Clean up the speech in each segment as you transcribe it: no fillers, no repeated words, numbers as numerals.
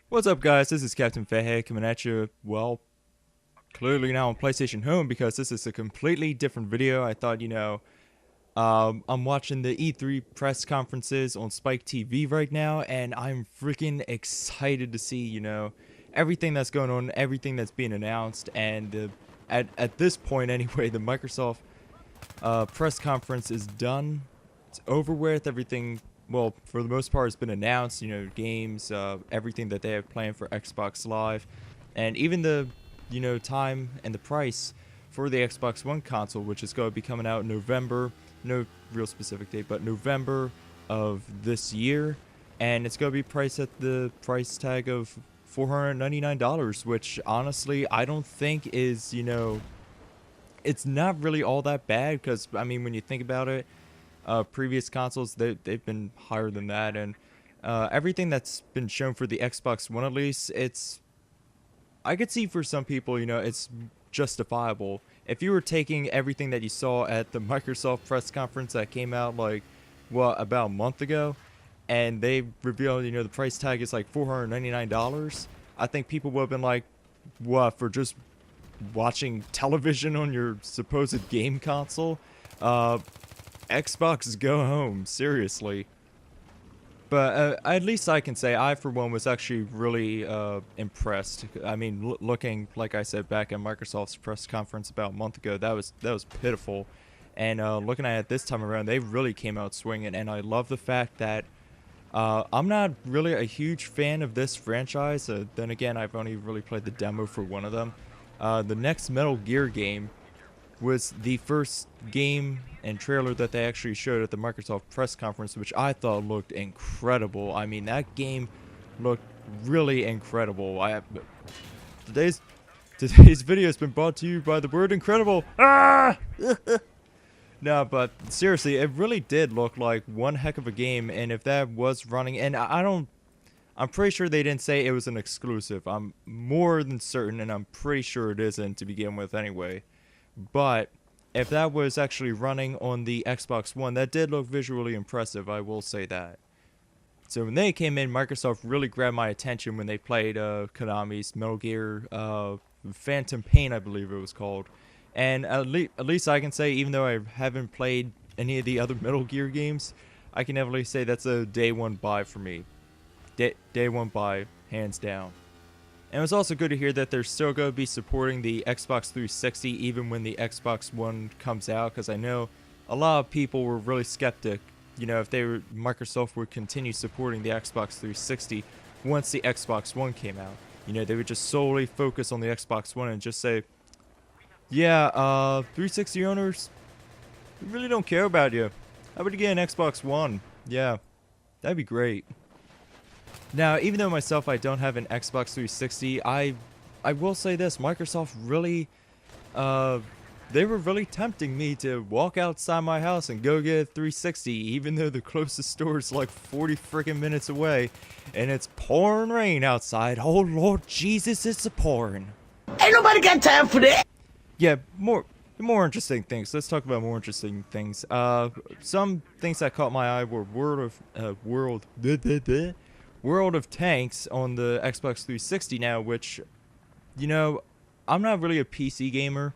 What's up, guys? This is KaptinFathead coming at you, well, clearly now on PlayStation Home because this is a completely different video. I thought, I'm watching the E3 press conferences on Spike TV right now, and I'm freaking excited to see, everything that's going on, everything that's being announced, and at this point anyway, the Microsoft press conference is done. It's over with. Everything, well, for the most part, has been announced. Games, everything that they have planned for Xbox Live, and even the, time and the price for the Xbox One console, which is going to be coming out in November. No real specific date, but November of this year, and it's going to be priced at the price tag of $499, which honestly I don't think is, it's not really all that bad because, I mean, when you think about it, previous consoles, they've been higher than that, and everything that's been shown for the Xbox One, at least, I could see for some people, it's justifiable. If you were taking everything that you saw at the Microsoft press conference that came out, like, what, about a month ago, and they revealed, the price tag is like $499, I think people would have been like, what, for just watching television on your supposed game console? Xbox, go home, seriously. But at least I can say I, for one, was actually really impressed. I mean, looking, like I said, back at Microsoft's press conference about a month ago, that was pitiful. And looking at it this time around, they really came out swinging. And I love the fact that I'm not really a huge fan of this franchise. Then again, I've only really played the demo for one of them. The next Metal Gear game was the first game and trailer that they actually showed at the Microsoft press conference, which I thought looked incredible. I mean, that game looked really incredible. Today's video has been brought to you by the word incredible. Ah! No, but seriously, it really did look like one heck of a game, and if that was running, and I'm pretty sure they didn't say it was an exclusive. I'm more than certain, and I'm pretty sure it isn't to begin with anyway. But if that was actually running on the Xbox One, that did look visually impressive, I will say that. So when they came in, Microsoft really grabbed my attention when they played Konami's Metal Gear Phantom Pain, I believe it was called. And at least I can say, even though I haven't played any of the other Metal Gear games, I can definitely say that's a day one buy for me. Day one buy, hands down. And it was also good to hear that they're still going to be supporting the Xbox 360 even when the Xbox One comes out, because I know a lot of people were really skeptic, if Microsoft would continue supporting the Xbox 360 once the Xbox One came out. They would just solely focus on the Xbox One and just say, yeah, 360 owners, we really don't care about you. How about you get an Xbox One? Yeah, that'd be great. Now, even though myself, I don't have an Xbox 360, I will say this, Microsoft really, they were really tempting me to walk outside my house and go get a 360, even though the closest store is like 40 freaking minutes away, and it's pouring rain outside. Oh, Lord Jesus, it's a pouring. Ain't nobody got time for that. Yeah, more interesting things. Let's talk about more interesting things. Some things that caught my eye were World of Tanks on the Xbox 360 now, which, I'm not really a PC gamer,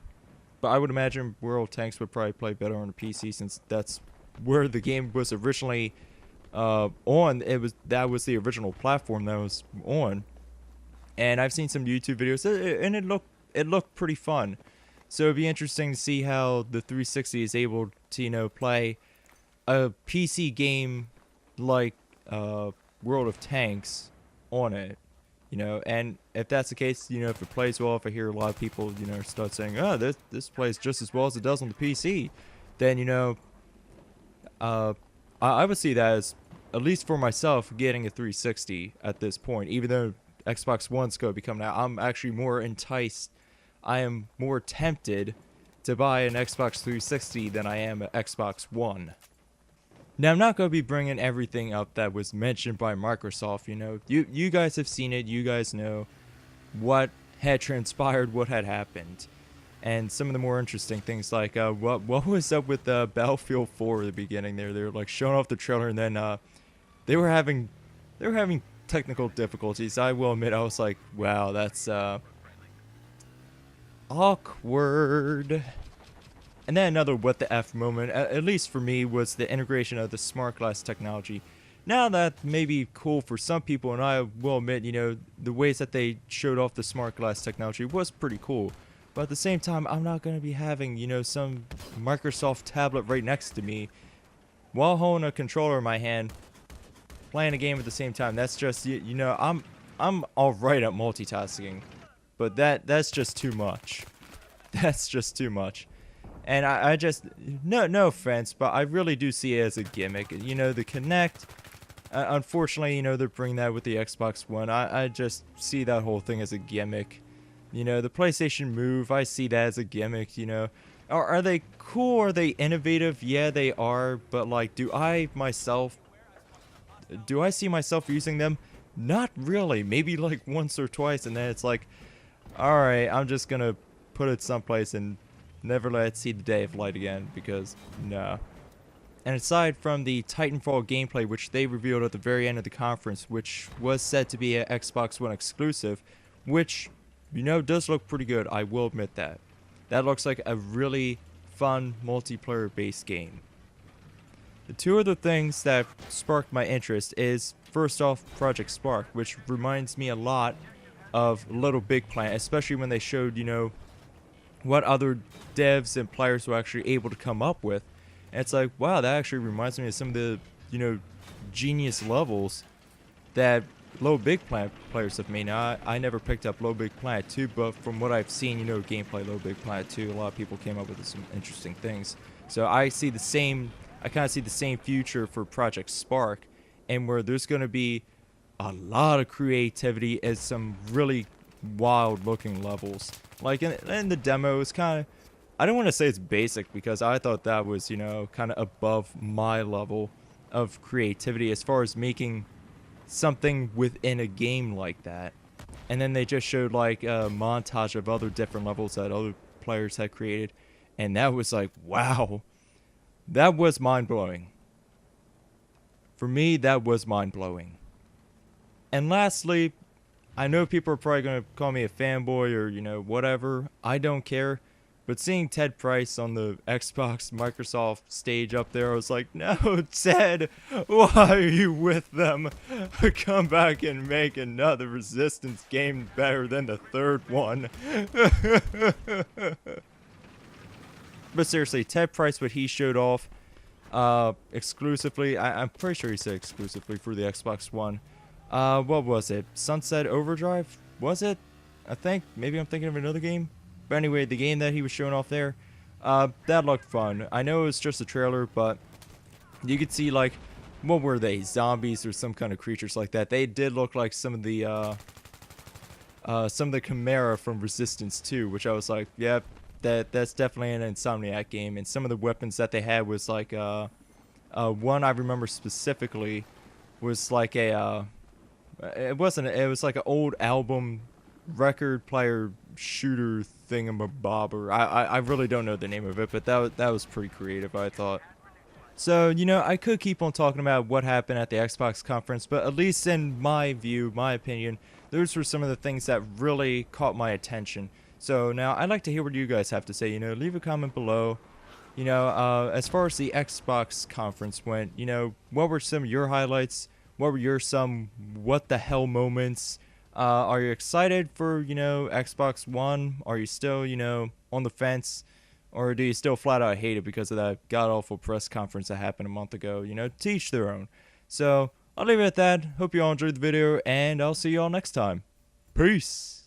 but I would imagine World of Tanks would probably play better on a PC since that's where the game was originally on. That was the original platform that was on, and I've seen some YouTube videos, and it looked pretty fun. So it'd be interesting to see how the 360 is able to, play a PC game like World of Tanks on it, and if that's the case, if it plays well, if I hear a lot of people, start saying, oh, this plays just as well as it does on the PC, then, I would see that as, at least for myself, getting a 360 at this point, even though Xbox One's going to be coming out. I'm actually more enticed, I am more tempted to buy an Xbox 360 than I am an Xbox One. Now, I'm not going to be bringing everything up that was mentioned by Microsoft, You guys have seen it. You guys know what had transpired, what had happened. And some of the more interesting things, like what was up with Battlefield 4 at the beginning there. They were, like, showing off the trailer, and then they were having technical difficulties. I will admit, I was like, wow, that's awkward. And then another what the F moment, at least for me, was the integration of the smart glass technology. Now that may be cool for some people, and I will admit, you know, the ways that they showed off the smart glass technology was pretty cool. But at the same time, I'm not going to be having, you know, some Microsoft tablet right next to me while holding a controller in my hand, playing a game at the same time. That's just, you know, I'm all right at multitasking, but that's just too much. That's just too much. And I just, no offense, but I really do see it as a gimmick. You know, the Kinect, unfortunately, you know, they're bringing that with the Xbox One. I just see that whole thing as a gimmick. You know, the PlayStation Move, I see that as a gimmick, you know. Are they cool? Are they innovative? Yeah, they are. But, like, do I see myself using them? Not really. Maybe, like, once or twice, and then it's like, alright, I'm just gonna put it someplace and never let it see the day of light again, because, no. And aside from the Titanfall gameplay, which they revealed at the very end of the conference, which was said to be an Xbox One exclusive, which, you know, does look pretty good, I will admit that. That looks like a really fun multiplayer-based game. The two other things that sparked my interest is, first off, Project Spark, which reminds me a lot of Little Big Planet, especially when they showed, you know, what other devs and players were actually able to come up with. And it's like, wow, that actually reminds me of some of the, you know, genius levels that Little Big Planet players have made. Now, I never picked up Little Big Planet 2, but from what I've seen, you know, gameplay Little Big Planet 2, a lot of people came up with some interesting things. So I see the same, I kind of see the same future for Project Spark, and where there's going to be a lot of creativity as some really wild looking levels. Like in the demo, it's kind of, I don't want to say it's basic, because I thought that was, you know, kind of above my level of creativity as far as making something within a game like that. And then they just showed like a montage of other different levels that other players had created, and that was like, wow, that was mind-blowing. For me, that was mind-blowing. And lastly, I know people are probably going to call me a fanboy or, you know, whatever. I don't care. But seeing Ted Price on the Xbox Microsoft stage up there, I was like, no, Ted, why are you with them? Come back and make another Resistance game better than the third one. But seriously, Ted Price, what he showed off exclusively, I'm pretty sure he said exclusively for the Xbox One. What was it? Sunset Overdrive? Was it? I think. Maybe I'm thinking of another game. But anyway, the game that he was showing off there, that looked fun. I know it was just a trailer, but you could see, like, what were they? Zombies or some kind of creatures like that. They did look like some of the Chimera from Resistance 2, which I was like, yep, that's definitely an Insomniac game. And some of the weapons that they had was like, one I remember specifically was like a, it was like an old album record player shooter thingamabobber. I really don't know the name of it, but that was pretty creative, I thought. So, you know, I could keep on talking about what happened at the Xbox conference, but at least in my view, my opinion, those were some of the things that really caught my attention. So now I'd like to hear what you guys have to say. You know, leave a comment below. You know, as far as the Xbox conference went, you know, what were some of your highlights? What were your some what the hell moments? Are you excited for, you know, Xbox One? Are you still, you know, on the fence? Or do you still flat out hate it because of that god-awful press conference that happened a month ago? You know, to each their own. So, I'll leave it at that. Hope you all enjoyed the video, and I'll see you all next time. Peace!